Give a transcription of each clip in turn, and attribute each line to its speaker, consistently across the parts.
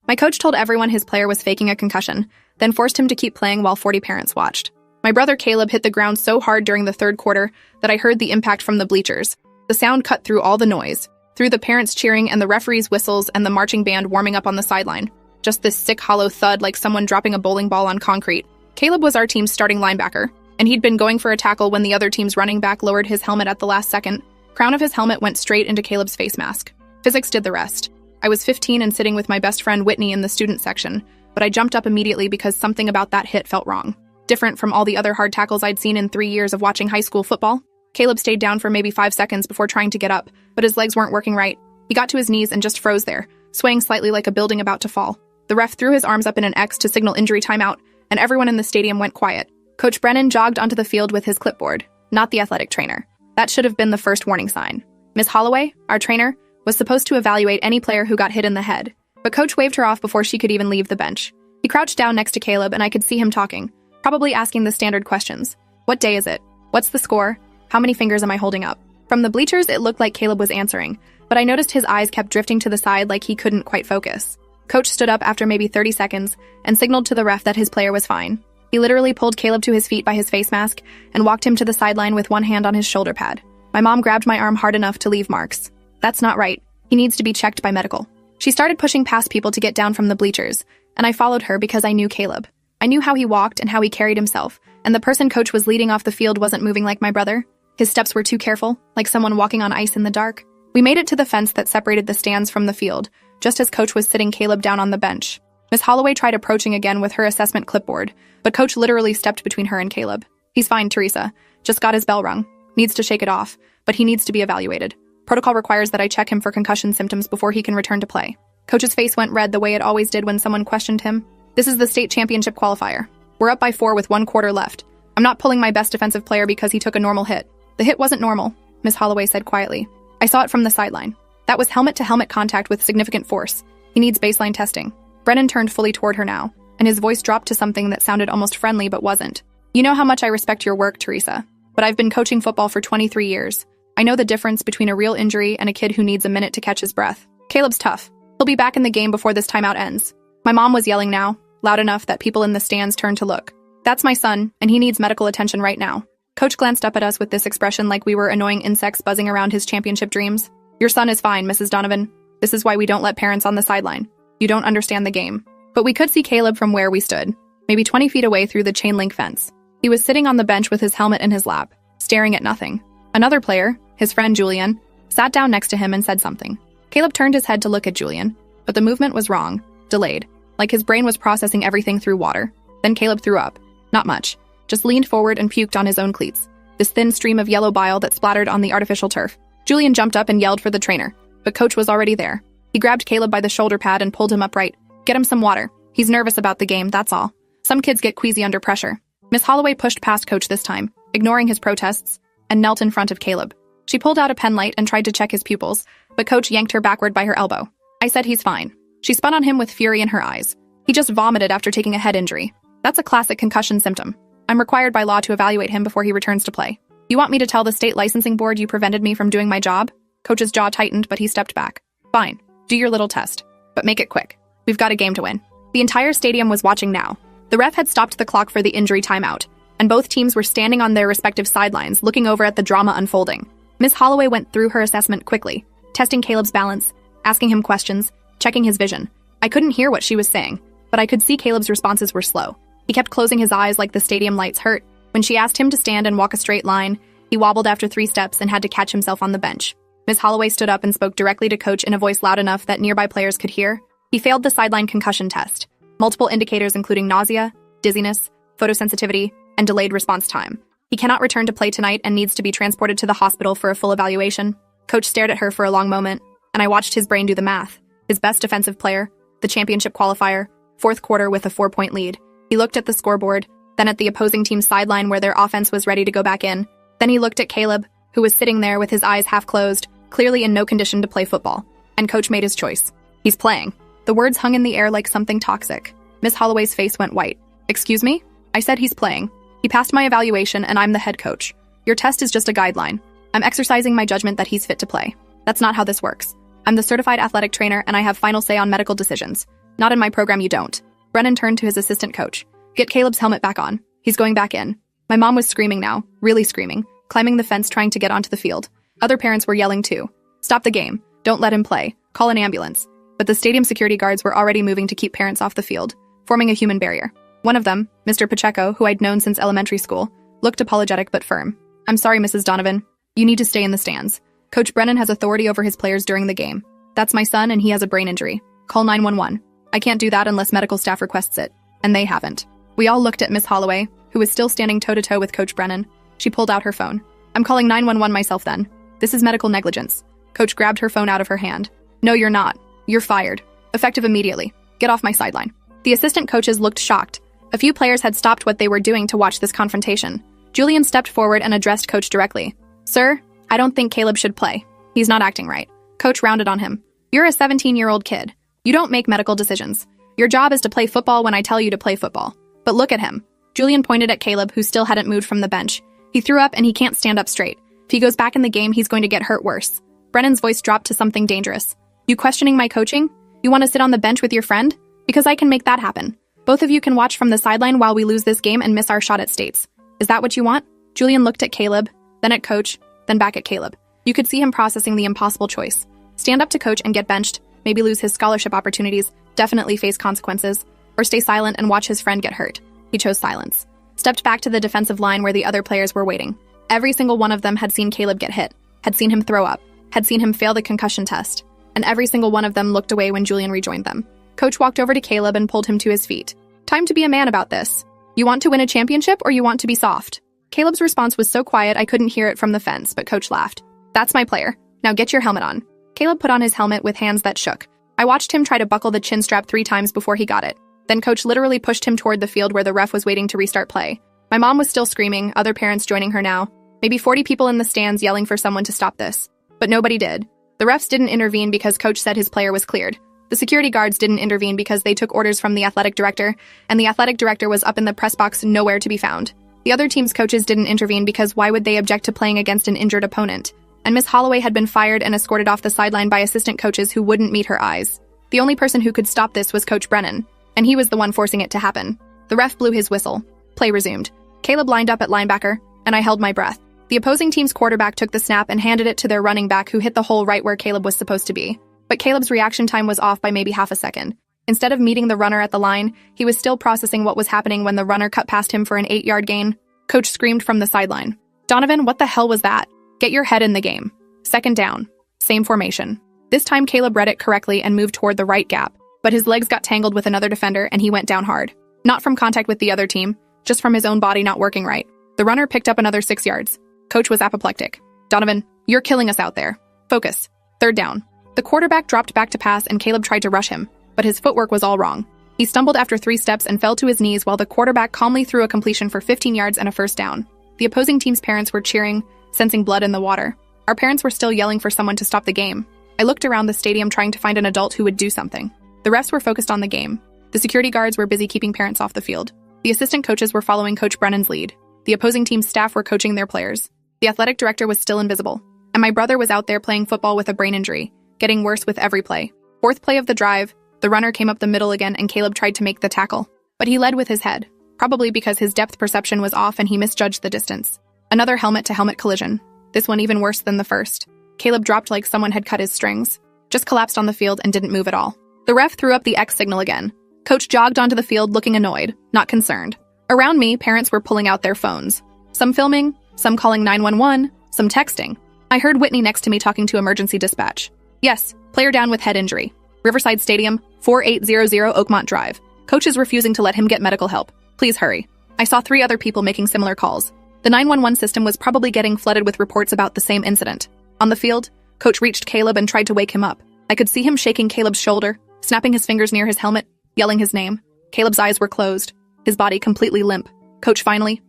Speaker 1: My coach told everyone his player was faking a concussion, then forced him to keep playing while 40 parents watched. My brother Caleb hit the ground so hard during the third quarter that I heard the impact from the bleachers. The sound cut through all the noise, through the parents cheering and the referees' whistles and the marching band warming up on the sideline. Just this sick, hollow thud like someone dropping a bowling ball on concrete. Caleb was our team's starting linebacker, and he'd been going for a tackle when the other team's running back lowered his helmet at the last second. Crown of his helmet went straight into Caleb's face mask. Physics did the rest. I was 15 and sitting with my best friend Whitney in the student section, but I jumped up immediately because something about that hit felt wrong. Different from all the other hard tackles I'd seen in 3 years of watching high school football. Caleb stayed down for maybe 5 seconds before trying to get up, but his legs weren't working right. He got to his knees and just froze there, swaying slightly like a building about to fall. The ref threw his arms up in an X to signal injury timeout, and everyone in the stadium went quiet. Coach Brennan jogged onto the field with his clipboard, not the athletic trainer. That should have been the first warning sign. Miss Holloway, our trainer, was supposed to evaluate any player who got hit in the head, but Coach waved her off before she could even leave the bench. He crouched down next to Caleb and I could see him talking, probably asking the standard questions. What day is it? What's the score? How many fingers am I holding up? From the bleachers, it looked like Caleb was answering, but I noticed his eyes kept drifting to the side like he couldn't quite focus. Coach stood up after maybe 30 seconds and signaled to the ref that his player was fine. He literally pulled Caleb to his feet by his face mask and walked him to the sideline with one hand on his shoulder pad. My mom grabbed my arm hard enough to leave marks. That's not right. He needs to be checked by medical. She started pushing past people to get down from the bleachers, and I followed her because I knew Caleb. I knew how he walked and how he carried himself, and the person Coach was leading off the field wasn't moving like my brother. His steps were too careful, like someone walking on ice in the dark. We made it to the fence that separated the stands from the field, just as Coach was sitting Caleb down on the bench. Miss Holloway tried approaching again with her assessment clipboard, but Coach literally stepped between her and Caleb. He's fine, Teresa. Just got his bell rung. Needs to shake it off, but he needs to be evaluated. Protocol requires that I check him for concussion symptoms before he can return to play. Coach's face went red the way it always did when someone questioned him. This is the state championship qualifier. We're up by 4 with 1 quarter left. I'm not pulling my best defensive player because he took a normal hit. The hit wasn't normal, Miss Holloway said quietly. I saw it from the sideline. That was helmet-to-helmet contact with significant force. He needs baseline testing. Brennan turned fully toward her now, and his voice dropped to something that sounded almost friendly but wasn't. You know how much I respect your work, Teresa, but I've been coaching football for 23 years. I know the difference between a real injury and a kid who needs a minute to catch his breath. Caleb's tough. He'll be back in the game before this timeout ends. My mom was yelling now, loud enough that people in the stands turned to look. That's my son, and he needs medical attention right now. Coach glanced up at us with this expression like we were annoying insects buzzing around his championship dreams. Your son is fine, Mrs. Donovan. This is why we don't let parents on the sideline. You don't understand the game. But we could see Caleb from where we stood, maybe 20 feet away through the chain link fence. He was sitting on the bench with his helmet in his lap, staring at nothing. Another player, his friend Julian, sat down next to him and said something. Caleb turned his head to look at Julian, but the movement was wrong, delayed, like his brain was processing everything through water. Then Caleb threw up. Not much. Just leaned forward and puked on his own cleats. This thin stream of yellow bile that splattered on the artificial turf. Julian jumped up and yelled for the trainer, but Coach was already there. He grabbed Caleb by the shoulder pad and pulled him upright. Get him some water. He's nervous about the game, that's all. Some kids get queasy under pressure. Miss Holloway pushed past Coach this time, ignoring his protests, and knelt in front of Caleb. She pulled out a pen light and tried to check his pupils, but Coach yanked her backward by her elbow. I said he's fine. She spun on him with fury in her eyes. He just vomited after taking a head injury. That's a classic concussion symptom. I'm required by law to evaluate him before he returns to play. You want me to tell the state licensing board you prevented me from doing my job? Coach's jaw tightened, but he stepped back. Fine. Do your little test. But make it quick. We've got a game to win. The entire stadium was watching now. The ref had stopped the clock for the injury timeout, and both teams were standing on their respective sidelines looking over at the drama unfolding. Miss Holloway went through her assessment quickly, testing Caleb's balance, asking him questions, checking his vision. I couldn't hear what she was saying, but I could see Caleb's responses were slow. He kept closing his eyes like the stadium lights hurt. When she asked him to stand and walk a straight line, he wobbled after 3 steps and had to catch himself on the bench. Miss Holloway stood up and spoke directly to Coach in a voice loud enough that nearby players could hear. He failed the sideline concussion test. Multiple indicators including nausea, dizziness, photosensitivity, and delayed response time. He cannot return to play tonight and needs to be transported to the hospital for a full evaluation. Coach stared at her for a long moment, and I watched his brain do the math. His best defensive player, the championship qualifier, 4th quarter with a 4-point lead. He looked at the scoreboard, then at the opposing team's sideline where their offense was ready to go back in. Then he looked at Caleb, who was sitting there with his eyes half closed, clearly in no condition to play football. And Coach made his choice. He's playing. The words hung in the air like something toxic. Miss Holloway's face went white. Excuse me? I said he's playing. He passed my evaluation and I'm the head coach. Your test is just a guideline. I'm exercising my judgment that he's fit to play. That's not how this works. I'm the certified athletic trainer and I have final say on medical decisions. Not in my program, you don't. Brennan turned to his assistant coach. Get Caleb's helmet back on. He's going back in. My mom was screaming now, really screaming, climbing the fence trying to get onto the field. Other parents were yelling too. Stop the game. Don't let him play. Call an ambulance. But the stadium security guards were already moving to keep parents off the field, forming a human barrier. One of them, Mr. Pacheco, who I'd known since elementary school, looked apologetic but firm. I'm sorry, Mrs. Donovan. You need to stay in the stands. Coach Brennan has authority over his players during the game. That's my son and he has a brain injury. Call 911. I can't do that unless medical staff requests it. And they haven't. We all looked at Miss Holloway, who was still standing toe-to-toe with Coach Brennan. She pulled out her phone. I'm calling 911 myself then. This is medical negligence. Coach grabbed her phone out of her hand. No, you're not. You're fired. Effective immediately. Get off my sideline. The assistant coaches looked shocked. A few players had stopped what they were doing to watch this confrontation. Julian stepped forward and addressed Coach directly. Sir, I don't think Caleb should play. He's not acting right. Coach rounded on him. You're a 17-year-old kid. You don't make medical decisions. Your job is to play football when I tell you to play football. But look at him. Julian pointed at Caleb, who still hadn't moved from the bench. He threw up and he can't stand up straight. If he goes back in the game, he's going to get hurt worse. Brennan's voice dropped to something dangerous. You questioning my coaching? You want to sit on the bench with your friend? Because I can make that happen. Both of you can watch from the sideline while we lose this game and miss our shot at states. Is that what you want? Julian looked at Caleb, then at Coach, then back at Caleb. You could see him processing the impossible choice. Stand up to Coach and get benched, maybe lose his scholarship opportunities, definitely face consequences, or stay silent and watch his friend get hurt. He chose silence. Stepped back to the defensive line where the other players were waiting. Every single one of them had seen Caleb get hit, had seen him throw up, had seen him fail the concussion test, and every single one of them looked away when Julian rejoined them. Coach walked over to Caleb and pulled him to his feet. Time to be a man about this. You want to win a championship or you want to be soft? Caleb's response was so quiet I couldn't hear it from the fence, but Coach laughed. That's my player. Now get your helmet on. Caleb put on his helmet with hands that shook. I watched him try to buckle the chin strap 3 times before he got it. Then Coach literally pushed him toward the field where the ref was waiting to restart play. My mom was still screaming, other parents joining her now. Maybe 40 people in the stands yelling for someone to stop this. But nobody did. The refs didn't intervene because Coach said his player was cleared. The security guards didn't intervene because they took orders from the athletic director, and the athletic director was up in the press box nowhere to be found. The other team's coaches didn't intervene because why would they object to playing against an injured opponent? And Miss Holloway had been fired and escorted off the sideline by assistant coaches who wouldn't meet her eyes. The only person who could stop this was Coach Brennan, and he was the one forcing it to happen. The ref blew his whistle. Play resumed. Caleb lined up at linebacker, and I held my breath. The opposing team's quarterback took the snap and handed it to their running back, who hit the hole right where Caleb was supposed to be. But Caleb's reaction time was off by maybe half a second. Instead of meeting the runner at the line, he was still processing what was happening when the runner cut past him for an 8-yard gain. Coach screamed from the sideline. Donovan, what the hell was that? Get your head in the game. 2nd down. Same formation. This time Caleb read it correctly and moved toward the right gap, but his legs got tangled with another defender and he went down hard. Not from contact with the other team, just from his own body not working right. The runner picked up another 6 yards. Coach was apoplectic. Donovan, you're killing us out there. Focus. 3rd down. The quarterback dropped back to pass and Caleb tried to rush him, but his footwork was all wrong. He stumbled after 3 steps and fell to his knees while the quarterback calmly threw a completion for 15 yards and a 1st down. The opposing team's parents were cheering, sensing blood in the water. Our parents were still yelling for someone to stop the game. I looked around the stadium trying to find an adult who would do something. The refs were focused on the game. The security guards were busy keeping parents off the field. The assistant coaches were following Coach Brennan's lead. The opposing team's staff were coaching their players. The athletic director was still invisible. And my brother was out there playing football with a brain injury, getting worse with every play. 4th play of the drive, the runner came up the middle again and Caleb tried to make the tackle. But he led with his head, probably because his depth perception was off and he misjudged the distance. Another helmet-to-helmet collision. This one even worse than the first. Caleb dropped like someone had cut his strings, just collapsed on the field and didn't move at all. The ref threw up the X signal again. Coach jogged onto the field looking annoyed, not concerned. Around me, parents were pulling out their phones. Some filming, some calling 911, some texting. I heard Whitney next to me talking to emergency dispatch. Yes, player down with head injury. Riverside Stadium, 4800 Oakmont Drive. Coach is refusing to let him get medical help. Please hurry. I saw 3 other people making similar calls. The 911 system was probably getting flooded with reports about the same incident. On the field, Coach reached Caleb and tried to wake him up. I could see him shaking Caleb's shoulder, snapping his fingers near his helmet, yelling his name. Caleb's eyes were closed, his body completely limp. Coach finally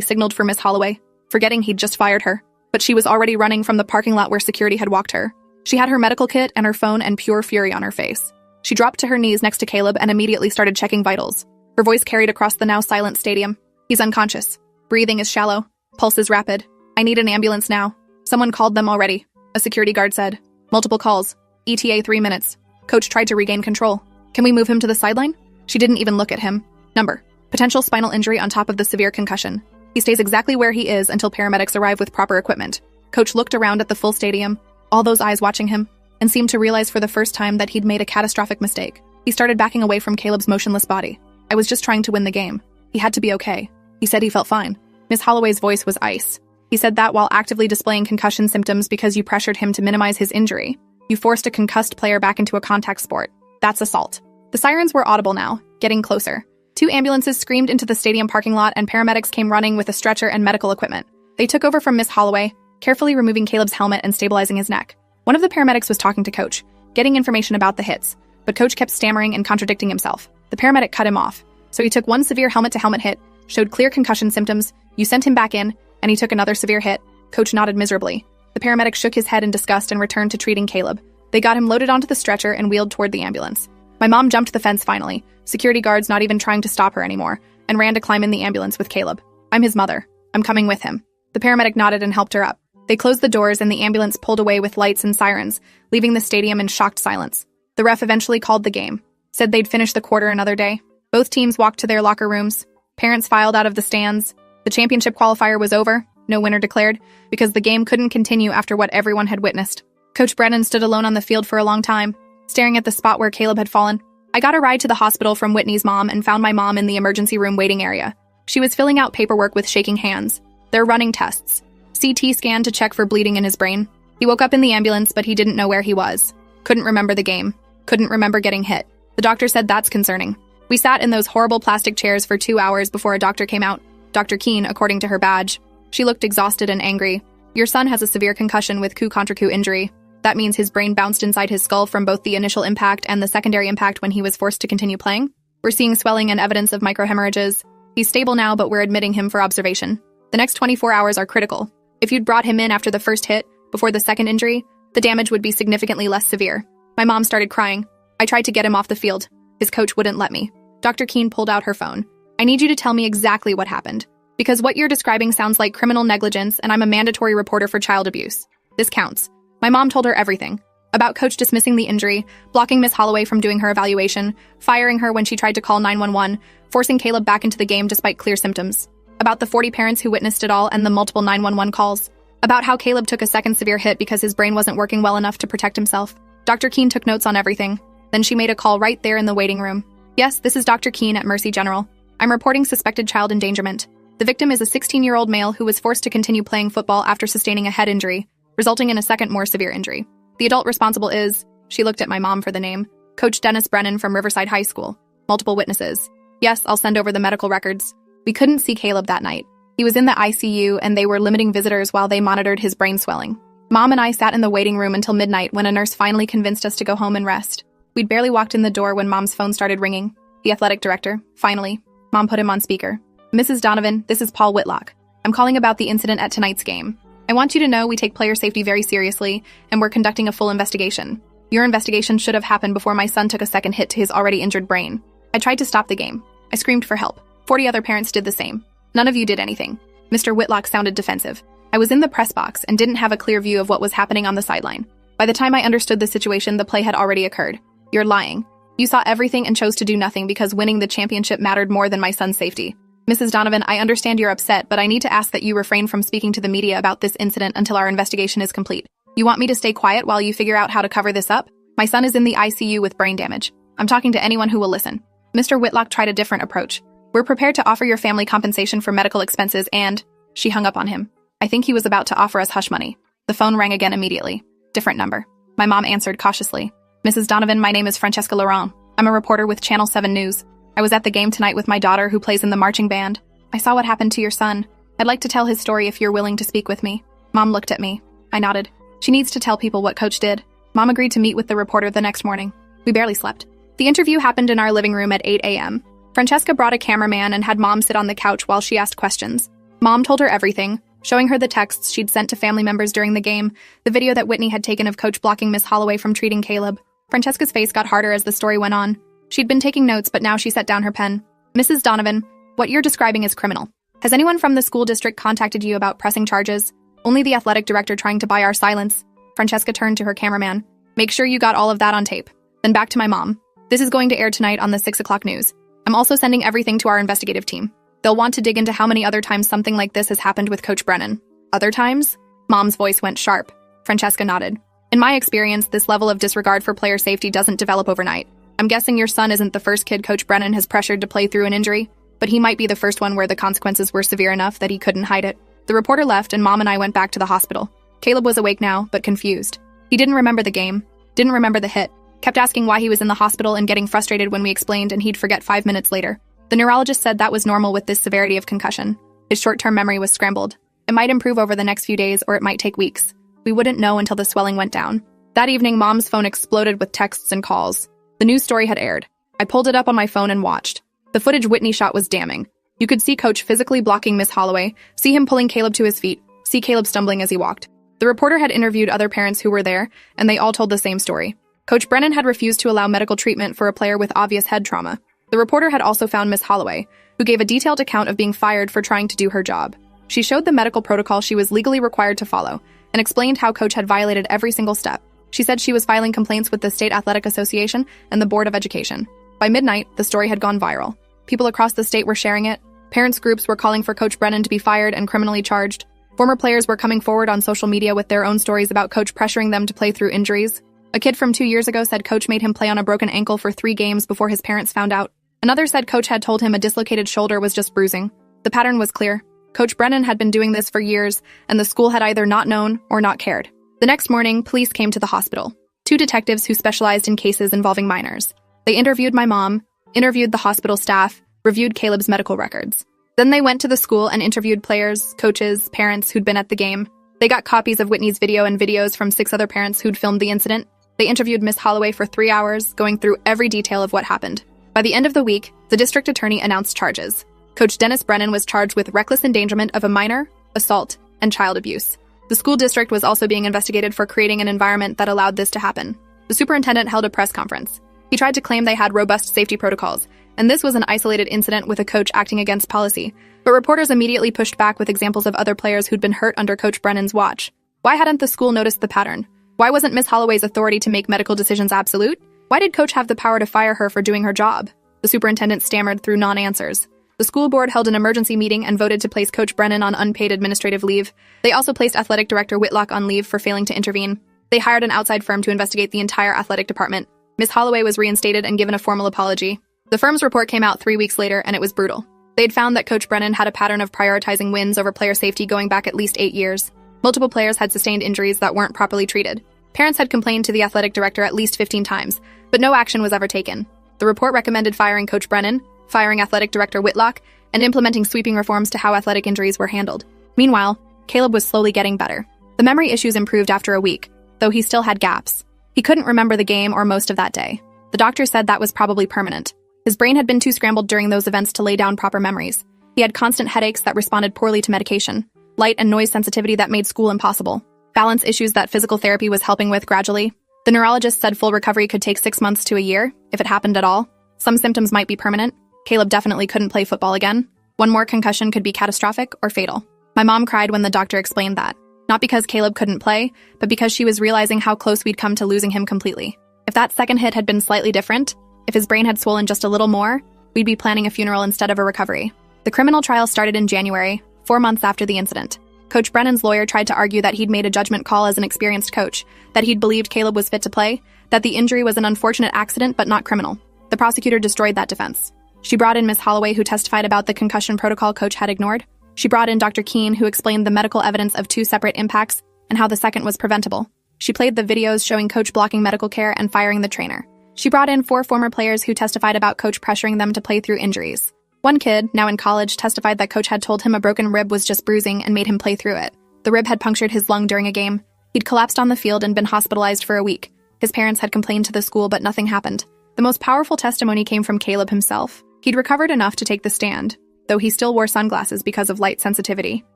Speaker 1: signaled for Miss Holloway, forgetting he'd just fired her. But she was already running from the parking lot where security had walked her. She had her medical kit and her phone and pure fury on her face. She dropped to her knees next to Caleb and immediately started checking vitals. Her voice carried across the now silent stadium. He's unconscious. Breathing is shallow. Pulse is rapid. I need an ambulance now. Someone called them already, a security guard said. Multiple calls. ETA 3 minutes. Coach tried to regain control. Can we move him to the sideline? She didn't even look at him. Number. Potential spinal injury on top of the severe concussion. He stays exactly where he is until paramedics arrive with proper equipment. Coach looked around at the full stadium, all those eyes watching him, and seemed to realize for the first time that he'd made a catastrophic mistake. He started backing away from Caleb's motionless body. I was just trying to win the game. He had to be okay. He said he felt fine. Miss Holloway's voice was ice. He said that while actively displaying concussion symptoms because you pressured him to minimize his injury. You forced a concussed player back into a contact sport. That's assault. The sirens were audible now, getting closer. 2 ambulances screamed into the stadium parking lot and paramedics came running with a stretcher and medical equipment. They took over from Miss Holloway, carefully removing Caleb's helmet and stabilizing his neck. One of the paramedics was talking to Coach, getting information about the hits, but Coach kept stammering and contradicting himself. The paramedic cut him off. So he took one severe helmet-to-helmet hit, showed clear concussion symptoms, you sent him back in, and he took another severe hit. Coach nodded miserably. The paramedic shook his head in disgust and returned to treating Caleb. They got him loaded onto the stretcher and wheeled toward the ambulance. My mom jumped the fence finally, security guards not even trying to stop her anymore, and ran to climb in the ambulance with Caleb. I'm his mother. I'm coming with him. The paramedic nodded and helped her up. They closed the doors and the ambulance pulled away with lights and sirens, leaving the stadium in shocked silence. The ref eventually called the game, said they'd finish the quarter another day. Both teams walked to their locker rooms. Parents filed out of the stands. The championship qualifier was over, no winner declared, because the game couldn't continue after what everyone had witnessed. Coach Brennan stood alone on the field for a long time, staring at the spot where Caleb had fallen. I got a ride to the hospital from Whitney's mom and found my mom in the emergency room waiting area. She was filling out paperwork with shaking hands. They're running tests. CT scan to check for bleeding in his brain. He woke up in the ambulance, but he didn't know where he was. Couldn't remember the game. Couldn't remember getting hit. The doctor said that's concerning. We sat in those horrible plastic chairs for 2 hours before a doctor came out. Dr. Keene, according to her badge. She looked exhausted and angry. Your son has a severe concussion with coup contre coup injury. That means his brain bounced inside his skull from both the initial impact and the secondary impact when he was forced to continue playing. We're seeing swelling and evidence of microhemorrhages. He's stable now, but we're admitting him for observation. The next 24 hours are critical. If you'd brought him in after the first hit, before the second injury, the damage would be significantly less severe. My mom started crying. I tried to get him off the field. His coach wouldn't let me. Dr. Keene pulled out her phone. I need you to tell me exactly what happened. Because what you're describing sounds like criminal negligence and I'm a mandatory reporter for child abuse. This counts. My mom told her everything. About Coach dismissing the injury, blocking Miss Holloway from doing her evaluation, firing her when she tried to call 911, forcing Caleb back into the game despite clear symptoms. About the 40 parents who witnessed it all and the multiple 911 calls. About how Caleb took a second severe hit because his brain wasn't working well enough to protect himself. Dr. Keene took notes on everything. Then she made a call right there in the waiting room. Yes, this is Dr. Keene at Mercy General. I'm reporting suspected child endangerment. The victim is a 16-year-old male who was forced to continue playing football after sustaining a head injury, resulting in a second more severe injury. The adult responsible is, she looked at my mom for the name, Coach Dennis Brennan from Riverside High School. Multiple witnesses. Yes, I'll send over the medical records. We couldn't see Caleb that night. He was in the ICU and they were limiting visitors while they monitored his brain swelling. Mom and I sat in the waiting room until midnight when a nurse finally convinced us to go home and rest. We'd barely walked in the door when Mom's phone started ringing. The athletic director, finally. Mom put him on speaker. Mrs. Donovan, this is Paul Whitlock. I'm calling about the incident at tonight's game. I want you to know we take player safety very seriously, and we're conducting a full investigation. Your investigation should have happened before my son took a second hit to his already injured brain. I tried to stop the game. I screamed for help. 40 other parents did the same. None of you did anything. Mr. Whitlock sounded defensive. I was in the press box and didn't have a clear view of what was happening on the sideline. By the time I understood the situation, the play had already occurred. You're lying. You saw everything and chose to do nothing because winning the championship mattered more than my son's safety. Mrs. Donovan, I understand you're upset, but I need to ask that you refrain from speaking to the media about this incident until our investigation is complete. You want me to stay quiet while you figure out how to cover this up? My son is in the ICU with brain damage. I'm talking to anyone who will listen. Mr. Whitlock tried a different approach. We're prepared to offer your family compensation for medical expenses and... She hung up on him. I think he was about to offer us hush money. The phone rang again immediately. Different number. My mom answered cautiously. Mrs. Donovan, my name is Francesca Laurent. I'm a reporter with Channel 7 News. I was at the game tonight with my daughter who plays in the marching band. I saw what happened to your son. I'd like to tell his story if you're willing to speak with me. Mom looked at me. I nodded. She needs to tell people what Coach did. Mom agreed to meet with the reporter the next morning. We barely slept. The interview happened in our living room at 8 a.m. Francesca brought a cameraman and had Mom sit on the couch while she asked questions. Mom told her everything, showing her the texts she'd sent to family members during the game, the video that Whitney had taken of Coach blocking Miss Holloway from treating Caleb. Francesca's face got harder as the story went on. She'd been taking notes, but now she set down her pen. Mrs. Donovan, what you're describing is criminal. Has anyone from the school district contacted you about pressing charges? Only the athletic director trying to buy our silence. Francesca turned to her cameraman. Make sure you got all of that on tape. Then back to my mom. This is going to air tonight on the 6 o'clock news. I'm also sending everything to our investigative team. They'll want to dig into how many other times something like this has happened with Coach Brennan. Other times? Mom's voice went sharp. Francesca nodded. In my experience, this level of disregard for player safety doesn't develop overnight. I'm guessing your son isn't the first kid Coach Brennan has pressured to play through an injury, but he might be the first one where the consequences were severe enough that he couldn't hide it. The reporter left and Mom and I went back to the hospital. Caleb was awake now, but confused. He didn't remember the game, didn't remember the hit, kept asking why he was in the hospital and getting frustrated when we explained, and he'd forget 5 minutes later. The neurologist said that was normal with this severity of concussion. His short-term memory was scrambled. It might improve over the next few days, or it might take weeks. We wouldn't know until the swelling went down. That evening, Mom's phone exploded with texts and calls. The news story had aired. I pulled it up on my phone and watched. The footage Whitney shot was damning. You could see Coach physically blocking Miss Holloway, see him pulling Caleb to his feet, see Caleb stumbling as he walked. The reporter had interviewed other parents who were there, and they all told the same story. Coach Brennan had refused to allow medical treatment for a player with obvious head trauma. The reporter had also found Miss Holloway, who gave a detailed account of being fired for trying to do her job. She showed the medical protocol she was legally required to follow, and explained how Coach had violated every single step. She said she was filing complaints with the State Athletic Association and the Board of Education. By midnight, the story had gone viral. People across the state were sharing it. Parents' groups were calling for Coach Brennan to be fired and criminally charged. Former players were coming forward on social media with their own stories about Coach pressuring them to play through injuries. A kid from 2 years ago said Coach made him play on a broken ankle for 3 games before his parents found out. Another said Coach had told him a dislocated shoulder was just bruising. The pattern was clear. Coach Brennan had been doing this for years, and the school had either not known or not cared. The next morning, police came to the hospital. 2 detectives who specialized in cases involving minors. They interviewed my mom, interviewed the hospital staff, reviewed Caleb's medical records. Then they went to the school and interviewed players, coaches, parents who'd been at the game. They got copies of Whitney's video and videos from 6 other parents who'd filmed the incident. They interviewed Miss Holloway for 3 hours, going through every detail of what happened. By the end of the week, the district attorney announced charges. Coach Dennis Brennan was charged with reckless endangerment of a minor, assault, and child abuse. The school district was also being investigated for creating an environment that allowed this to happen. The superintendent held a press conference. He tried to claim they had robust safety protocols, and this was an isolated incident with a coach acting against policy. But reporters immediately pushed back with examples of other players who'd been hurt under Coach Brennan's watch. Why hadn't the school noticed the pattern? Why wasn't Miss Holloway's authority to make medical decisions absolute? Why did Coach have the power to fire her for doing her job? The superintendent stammered through non-answers. The school board held an emergency meeting and voted to place Coach Brennan on unpaid administrative leave. They also placed athletic director Whitlock on leave for failing to intervene. They hired an outside firm to investigate the entire athletic department. Miss Holloway was reinstated and given a formal apology. The firm's report came out 3 weeks later, and it was brutal. They'd found that Coach Brennan had a pattern of prioritizing wins over player safety going back at least 8 years. Multiple players had sustained injuries that weren't properly treated. Parents had complained to the athletic director at least 15 times, but no action was ever taken. The report recommended firing Coach Brennan, firing athletic director Whitlock, and implementing sweeping reforms to how athletic injuries were handled. Meanwhile, Caleb was slowly getting better. The memory issues improved after a week, though he still had gaps. He couldn't remember the game or most of that day. The doctor said that was probably permanent. His brain had been too scrambled during those events to lay down proper memories. He had constant headaches that responded poorly to medication, light and noise sensitivity that made school impossible, balance issues that physical therapy was helping with gradually. The neurologist said full recovery could take 6 months to a year, if it happened at all. Some symptoms might be permanent. Caleb definitely couldn't play football again. One more concussion could be catastrophic or fatal. My mom cried when the doctor explained that. Not because Caleb couldn't play, but because she was realizing how close we'd come to losing him completely. If that second hit had been slightly different, if his brain had swollen just a little more, we'd be planning a funeral instead of a recovery. The criminal trial started in January, 4 months after the incident. Coach Brennan's lawyer tried to argue that he'd made a judgment call as an experienced coach, that he'd believed Caleb was fit to play, that the injury was an unfortunate accident but not criminal. The prosecutor destroyed that defense. She brought in Miss Holloway, who testified about the concussion protocol Coach had ignored. She brought in Dr. Keene, who explained the medical evidence of 2 separate impacts and how the second was preventable. She played the videos showing Coach blocking medical care and firing the trainer. She brought in 4 former players who testified about Coach pressuring them to play through injuries. One kid, now in college, testified that Coach had told him a broken rib was just bruising and made him play through it. The rib had punctured his lung during a game. He'd collapsed on the field and been hospitalized for a week. His parents had complained to the school, but nothing happened. The most powerful testimony came from Caleb himself. He'd recovered enough to take the stand, though he still wore sunglasses because of light sensitivity.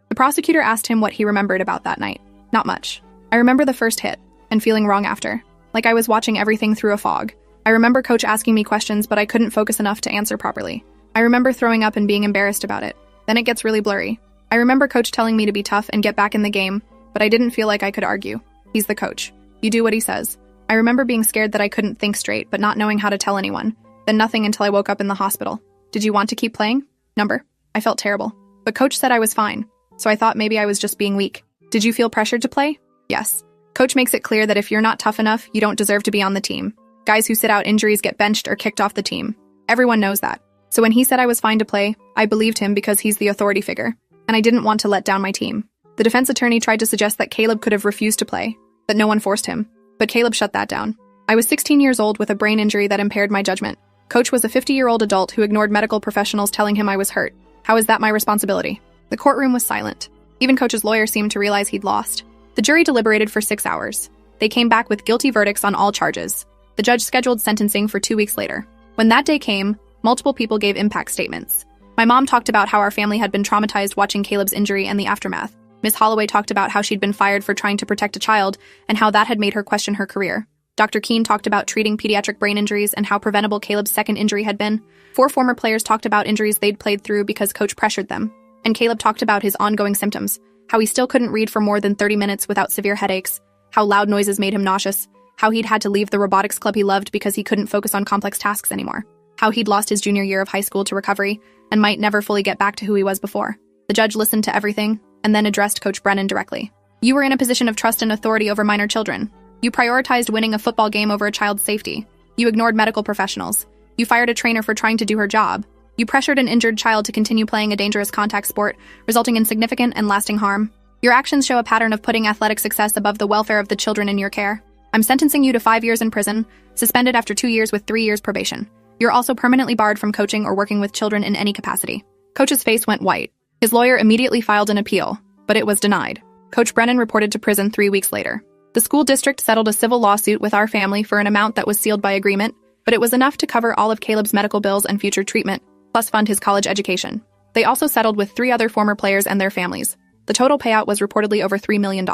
Speaker 1: The prosecutor asked him what he remembered about that night. Not much. I remember the first hit, and feeling wrong after. Like I was watching everything through a fog. I remember Coach asking me questions, but I couldn't focus enough to answer properly. I remember throwing up and being embarrassed about it. Then it gets really blurry. I remember Coach telling me to be tough and get back in the game, but I didn't feel like I could argue. He's the coach. You do what he says. I remember being scared that I couldn't think straight, but not knowing how to tell anyone. Then nothing until I woke up in the hospital. Did you want to keep playing? Number. I felt terrible. But coach said I was fine, so I thought maybe I was just being weak. Did you feel pressured to play? Yes. Coach makes it clear that if you're not tough enough, you don't deserve to be on the team. Guys who sit out injuries get benched or kicked off the team. Everyone knows that. So when he said I was fine to play, I believed him because he's the authority figure, and I didn't want to let down my team. The defense attorney tried to suggest that Caleb could have refused to play, that no one forced him. But Caleb shut that down. I was 16 years old with a brain injury that impaired my judgment. Coach was a 50-year-old adult who ignored medical professionals telling him I was hurt. How is that my responsibility? The courtroom was silent. Even Coach's lawyer seemed to realize he'd lost. The jury deliberated for 6 hours. They came back with guilty verdicts on all charges. The judge scheduled sentencing for 2 weeks later. When that day came, multiple people gave impact statements. My mom talked about how our family had been traumatized watching Caleb's injury and the aftermath. Miss Holloway talked about how she'd been fired for trying to protect a child and how that had made her question her career. Dr. Keene talked about treating pediatric brain injuries and how preventable Caleb's second injury had been. 4 former players talked about injuries they'd played through because coach pressured them. And Caleb talked about his ongoing symptoms, how he still couldn't read for more than 30 minutes without severe headaches, how loud noises made him nauseous, how he'd had to leave the robotics club he loved because he couldn't focus on complex tasks anymore, how he'd lost his junior year of high school to recovery and might never fully get back to who he was before. The judge listened to everything and then addressed Coach Brennan directly. You were in a position of trust and authority over minor children. You prioritized winning a football game over a child's safety. You ignored medical professionals. You fired a trainer for trying to do her job. You pressured an injured child to continue playing a dangerous contact sport, resulting in significant and lasting harm. Your actions show a pattern of putting athletic success above the welfare of the children in your care. I'm sentencing you to 5 years in prison, suspended after 2 years with 3 years probation. You're also permanently barred from coaching or working with children in any capacity. Coach's face went white. His lawyer immediately filed an appeal, but it was denied. Coach Brennan reported to prison 3 weeks later. The school district settled a civil lawsuit with our family for an amount that was sealed by agreement, but it was enough to cover all of Caleb's medical bills and future treatment, plus fund his college education. They also settled with 3 other former players and their families. The total payout was reportedly over $3 million.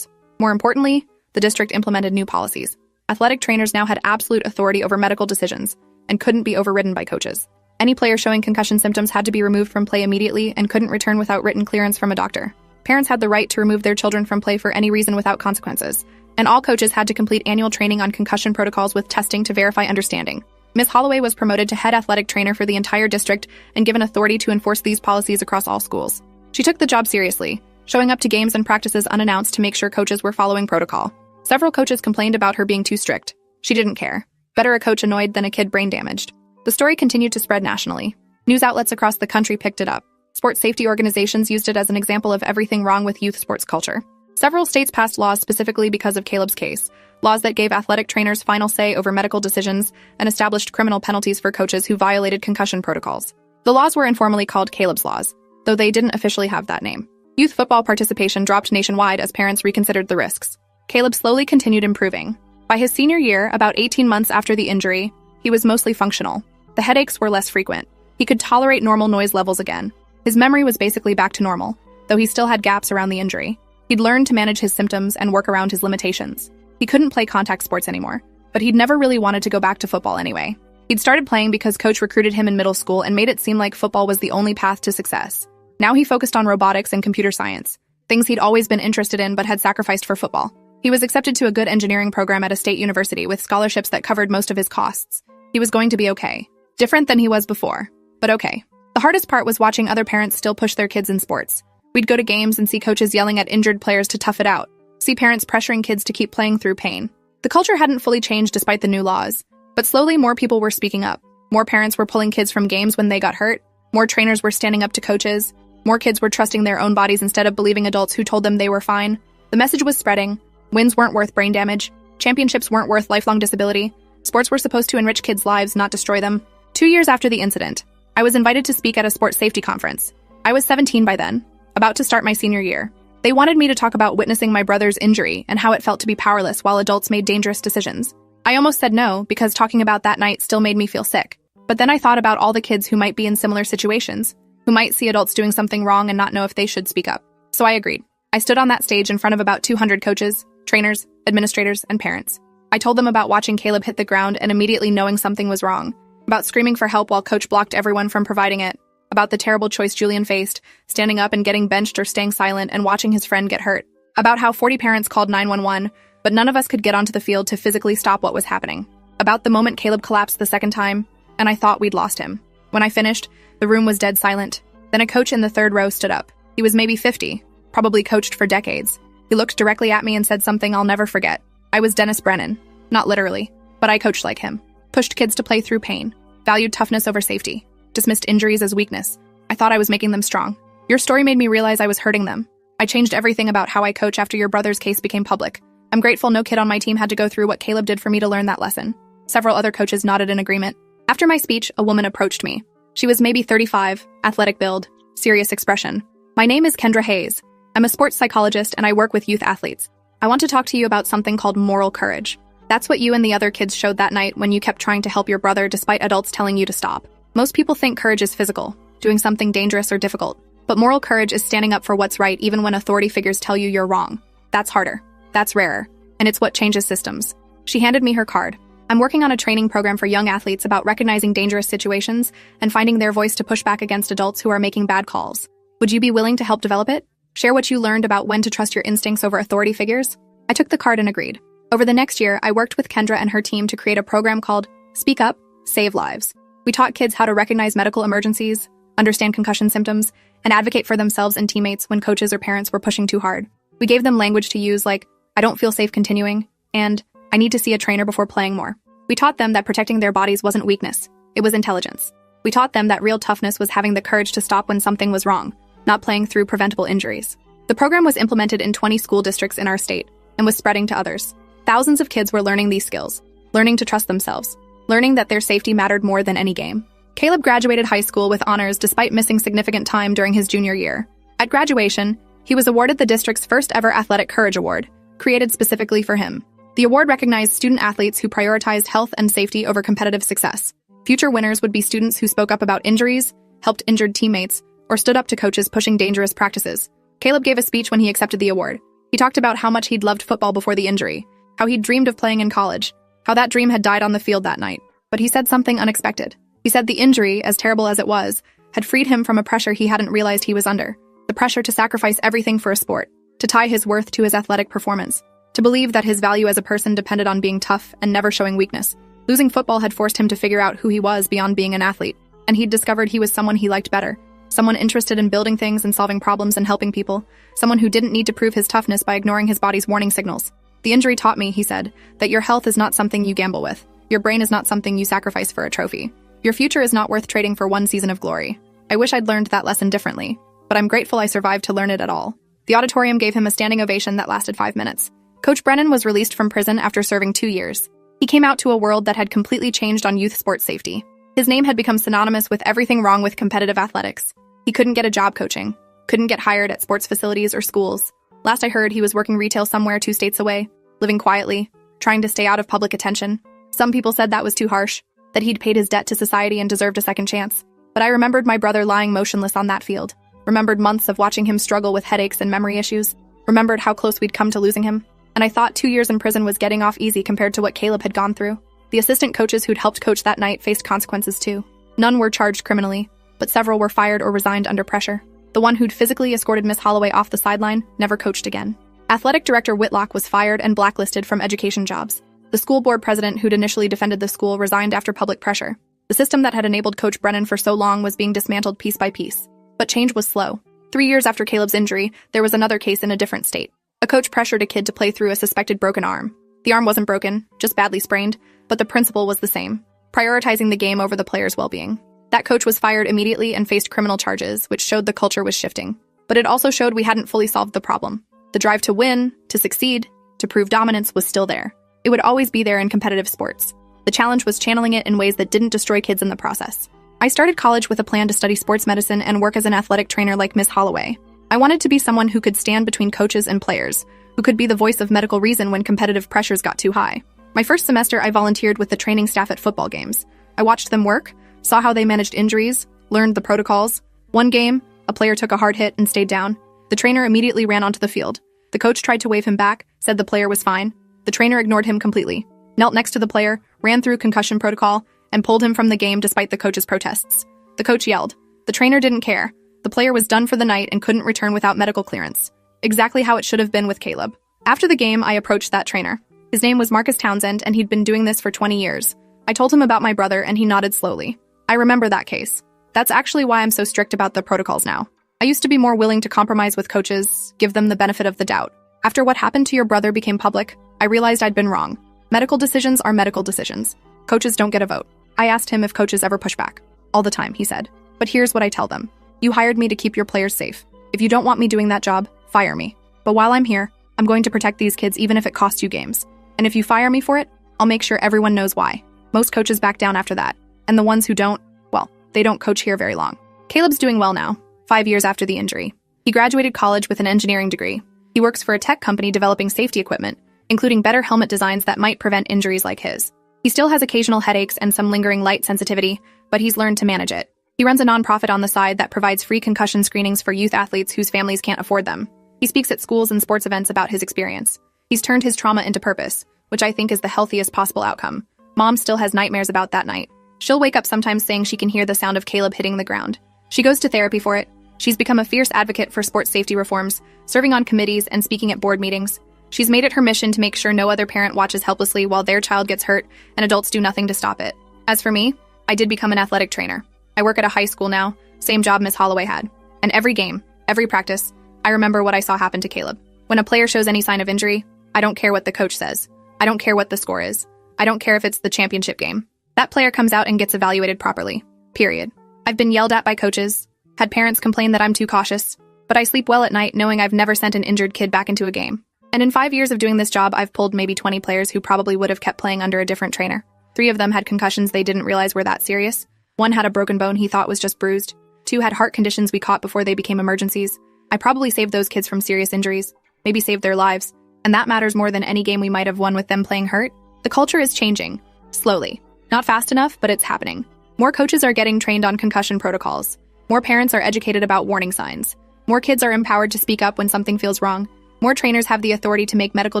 Speaker 1: More importantly, the district implemented new policies. Athletic trainers now had absolute authority over medical decisions and couldn't be overridden by coaches. Any player showing concussion symptoms had to be removed from play immediately and couldn't return without written clearance from a doctor. Parents had the right to remove their children from play for any reason without consequences, and all coaches had to complete annual training on concussion protocols with testing to verify understanding. Miss Holloway was promoted to head athletic trainer for the entire district and given authority to enforce these policies across all schools. She took the job seriously, showing up to games and practices unannounced to make sure coaches were following protocol. Several coaches complained about her being too strict. She didn't care. Better a coach annoyed than a kid brain damaged. The story continued to spread nationally. News outlets across the country picked it up. Sports safety organizations used it as an example of everything wrong with youth sports culture. Several states passed laws specifically because of Caleb's case, laws that gave athletic trainers final say over medical decisions and established criminal penalties for coaches who violated concussion protocols. The laws were informally called Caleb's Laws, though they didn't officially have that name. Youth football participation dropped nationwide as parents reconsidered the risks. Caleb slowly continued improving. By his senior year, about 18 months after the injury, he was mostly functional. The headaches were less frequent. He could tolerate normal noise levels again. His memory was basically back to normal, though he still had gaps around the injury. He'd learned to manage his symptoms and work around his limitations. He couldn't play contact sports anymore, but he'd never really wanted to go back to football anyway. He'd started playing because coach recruited him in middle school and made it seem like football was the only path to success. Now he focused on robotics and computer science, things he'd always been interested in but had sacrificed for football. He was accepted to a good engineering program at a state university with scholarships that covered most of his costs. He was going to be okay. Different than he was before, but okay. The hardest part was watching other parents still push their kids in sports. We'd go to games and see coaches yelling at injured players to tough it out, see parents pressuring kids to keep playing through pain. The culture hadn't fully changed despite the new laws, but slowly more people were speaking up. More parents were pulling kids from games when they got hurt, more trainers were standing up to coaches, more kids were trusting their own bodies instead of believing adults who told them they were fine. The message was spreading. Wins weren't worth brain damage. Championships weren't worth lifelong disability. Sports were supposed to enrich kids' lives, not destroy them. 2 years after the incident, I was invited to speak at a sports safety conference. I was 17 by then, about to start my senior year. They wanted me to talk about witnessing my brother's injury and how it felt to be powerless while adults made dangerous decisions. I almost said no because talking about that night still made me feel sick. But then I thought about all the kids who might be in similar situations, who might see adults doing something wrong and not know if they should speak up. So I agreed. I stood on that stage in front of about 200 coaches, trainers, administrators, and parents. I told them about watching Caleb hit the ground and immediately knowing something was wrong, about screaming for help while coach blocked everyone from providing it, about the terrible choice Julian faced, standing up and getting benched or staying silent and watching his friend get hurt, about how 40 parents called 911, but none of us could get onto the field to physically stop what was happening. About the moment Caleb collapsed the second time, and I thought we'd lost him. When I finished, the room was dead silent. Then a coach in the third row stood up. He was maybe 50, probably coached for decades. He looked directly at me and said something I'll never forget. I was Dennis Brennan. Not literally, but I coached like him. Pushed kids to play through pain. Valued toughness over safety. Dismissed injuries as weakness. I thought I was making them strong. Your story made me realize I was hurting them. I changed everything about how I coach after your brother's case became public. I'm grateful no kid on my team had to go through what Caleb did for me to learn that lesson. Several other coaches nodded in agreement. After my speech, a woman approached me. She was maybe 35, athletic build, serious expression. My name is Kendra Hayes. I'm a sports psychologist and I work with youth athletes. I want to talk to you about something called moral courage. That's what you and the other kids showed that night when you kept trying to help your brother despite adults telling you to stop. Most people think courage is physical, doing something dangerous or difficult. But moral courage is standing up for what's right even when authority figures tell you you're wrong. That's harder. That's rarer. And it's what changes systems. She handed me her card. I'm working on a training program for young athletes about recognizing dangerous situations and finding their voice to push back against adults who are making bad calls. Would you be willing to help develop it? Share what you learned about when to trust your instincts over authority figures? I took the card and agreed. Over the next year, I worked with Kendra and her team to create a program called Speak Up, Save Lives. We taught kids how to recognize medical emergencies, understand concussion symptoms, and advocate for themselves and teammates when coaches or parents were pushing too hard. We gave them language to use like, I don't feel safe continuing, and I need to see a trainer before playing more. We taught them that protecting their bodies wasn't weakness, it was intelligence. We taught them that real toughness was having the courage to stop when something was wrong, not playing through preventable injuries. The program was implemented in 20 school districts in our state and was spreading to others. Thousands of kids were learning these skills, learning to trust themselves, learning that their safety mattered more than any game. Caleb graduated high school with honors despite missing significant time during his junior year. At graduation, he was awarded the district's first ever Athletic Courage Award, created specifically for him. The award recognized student athletes who prioritized health and safety over competitive success. Future winners would be students who spoke up about injuries, helped injured teammates, or stood up to coaches pushing dangerous practices. Caleb gave a speech when he accepted the award. He talked about how much he'd loved football before the injury, how he'd dreamed of playing in college, how that dream had died on the field that night. But he said something unexpected. He said the injury, as terrible as it was, had freed him from a pressure he hadn't realized he was under. The pressure to sacrifice everything for a sport, to tie his worth to his athletic performance, to believe that his value as a person depended on being tough and never showing weakness. Losing football had forced him to figure out who he was beyond being an athlete, and he'd discovered he was someone he liked better, someone interested in building things and solving problems and helping people, someone who didn't need to prove his toughness by ignoring his body's warning signals. The injury taught me, he said, that your health is not something you gamble with. Your brain is not something you sacrifice for a trophy. Your future is not worth trading for one season of glory. I wish I'd learned that lesson differently, but I'm grateful I survived to learn it at all. The auditorium gave him a standing ovation that lasted 5 minutes. Coach Brennan was released from prison after serving 2 years. He came out to a world that had completely changed on youth sports safety. His name had become synonymous with everything wrong with competitive athletics. He couldn't get a job coaching, couldn't get hired at sports facilities or schools. Last I heard, he was working retail somewhere 2 states away, living quietly, trying to stay out of public attention. Some people said that was too harsh, that he'd paid his debt to society and deserved a second chance. But I remembered my brother lying motionless on that field, remembered months of watching him struggle with headaches and memory issues, remembered how close we'd come to losing him. And I thought 2 years in prison was getting off easy compared to what Caleb had gone through. The assistant coaches who'd helped coach that night faced consequences too. None were charged criminally, but several were fired or resigned under pressure. The one who'd physically escorted Miss Holloway off the sideline never coached again. Athletic director Whitlock was fired and blacklisted from education jobs. The school board president who'd initially defended the school resigned after public pressure. The system that had enabled Coach Brennan for so long was being dismantled piece by piece. But change was slow. 3 years after Caleb's injury, there was another case in a different state. A coach pressured a kid to play through a suspected broken arm. The arm wasn't broken, just badly sprained, but the principle was the same, prioritizing the game over the player's well-being. That coach was fired immediately and faced criminal charges, which showed the culture was shifting. But it also showed we hadn't fully solved the problem. The drive to win, to succeed, to prove dominance was still there. It would always be there in competitive sports. The challenge was channeling it in ways that didn't destroy kids in the process. I started college with a plan to study sports medicine and work as an athletic trainer like Miss Holloway. I wanted to be someone who could stand between coaches and players, who could be the voice of medical reason when competitive pressures got too high. My first semester, I volunteered with the training staff at football games. I watched them work, saw how they managed injuries, learned the protocols. One game, a player took a hard hit and stayed down. The trainer immediately ran onto the field. The coach tried to wave him back, said the player was fine. The trainer ignored him completely, knelt next to the player, ran through concussion protocol, and pulled him from the game despite the coach's protests. The coach yelled. The trainer didn't care. The player was done for the night and couldn't return without medical clearance. Exactly how it should have been with Caleb. After the game, I approached that trainer. His name was Marcus Townsend, and he'd been doing this for 20 years. I told him about my brother, and he nodded slowly. I remember that case. That's actually why I'm so strict about the protocols now. I used to be more willing to compromise with coaches, give them the benefit of the doubt. After what happened to your brother became public, I realized I'd been wrong. Medical decisions are medical decisions. Coaches don't get a vote. I asked him if coaches ever push back. All the time, he said. But here's what I tell them. You hired me to keep your players safe. If you don't want me doing that job, fire me. But while I'm here, I'm going to protect these kids even if it costs you games. And if you fire me for it, I'll make sure everyone knows why. Most coaches back down after that. And the ones who don't, well, they don't coach here very long. Caleb's doing well now, 5 years after the injury. He graduated college with an engineering degree. He works for a tech company developing safety equipment, including better helmet designs that might prevent injuries like his. He still has occasional headaches and some lingering light sensitivity, but he's learned to manage it. He runs a nonprofit on the side that provides free concussion screenings for youth athletes whose families can't afford them. He speaks at schools and sports events about his experience. He's turned his trauma into purpose, which I think is the healthiest possible outcome. Mom still has nightmares about that night. She'll wake up sometimes saying she can hear the sound of Caleb hitting the ground. She goes to therapy for it. She's become a fierce advocate for sports safety reforms, serving on committees and speaking at board meetings. She's made it her mission to make sure no other parent watches helplessly while their child gets hurt and adults do nothing to stop it. As for me, I did become an athletic trainer. I work at a high school now, same job Miss Holloway had. And every game, every practice, I remember what I saw happen to Caleb. When a player shows any sign of injury, I don't care what the coach says. I don't care what the score is. I don't care if it's the championship game. That player comes out and gets evaluated properly. Period. I've been yelled at by coaches, had parents complain that I'm too cautious, but I sleep well at night knowing I've never sent an injured kid back into a game. And in 5 years of doing this job, I've pulled maybe 20 players who probably would have kept playing under a different trainer. 3 of them had concussions they didn't realize were that serious. 1 had a broken bone he thought was just bruised. 2 had heart conditions we caught before they became emergencies. I probably saved those kids from serious injuries, maybe saved their lives. And that matters more than any game we might have won with them playing hurt. The culture is changing. Slowly. Not fast enough, but it's happening. More coaches are getting trained on concussion protocols. More parents are educated about warning signs. More kids are empowered to speak up when something feels wrong. More trainers have the authority to make medical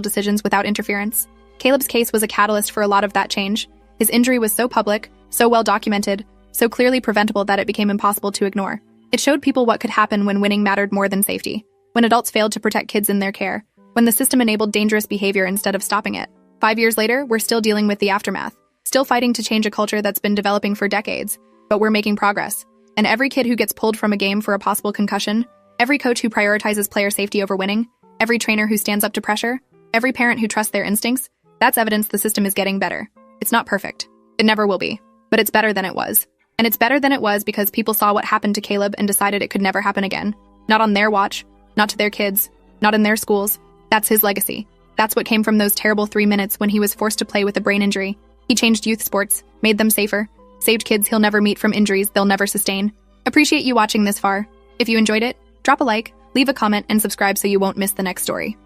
Speaker 1: decisions without interference. Caleb's case was a catalyst for a lot of that change. His injury was so public, so well documented, so clearly preventable that it became impossible to ignore. It showed people what could happen when winning mattered more than safety. When adults failed to protect kids in their care. When the system enabled dangerous behavior instead of stopping it. 5 years later, we're still dealing with the aftermath. Still fighting to change a culture that's been developing for decades. But we're making progress. And every kid who gets pulled from a game for a possible concussion, every coach who prioritizes player safety over winning, every trainer who stands up to pressure, every parent who trusts their instincts, that's evidence the system is getting better. It's not perfect. It never will be. But it's better than it was. And it's better than it was because people saw what happened to Caleb and decided it could never happen again. Not on their watch, not to their kids, not in their schools. That's his legacy. That's what came from those terrible 3 minutes when he was forced to play with a brain injury. He changed youth sports, made them safer, saved kids he'll never meet from injuries they'll never sustain. Appreciate you watching this far. If you enjoyed it, drop a like, leave a comment, and subscribe so you won't miss the next story.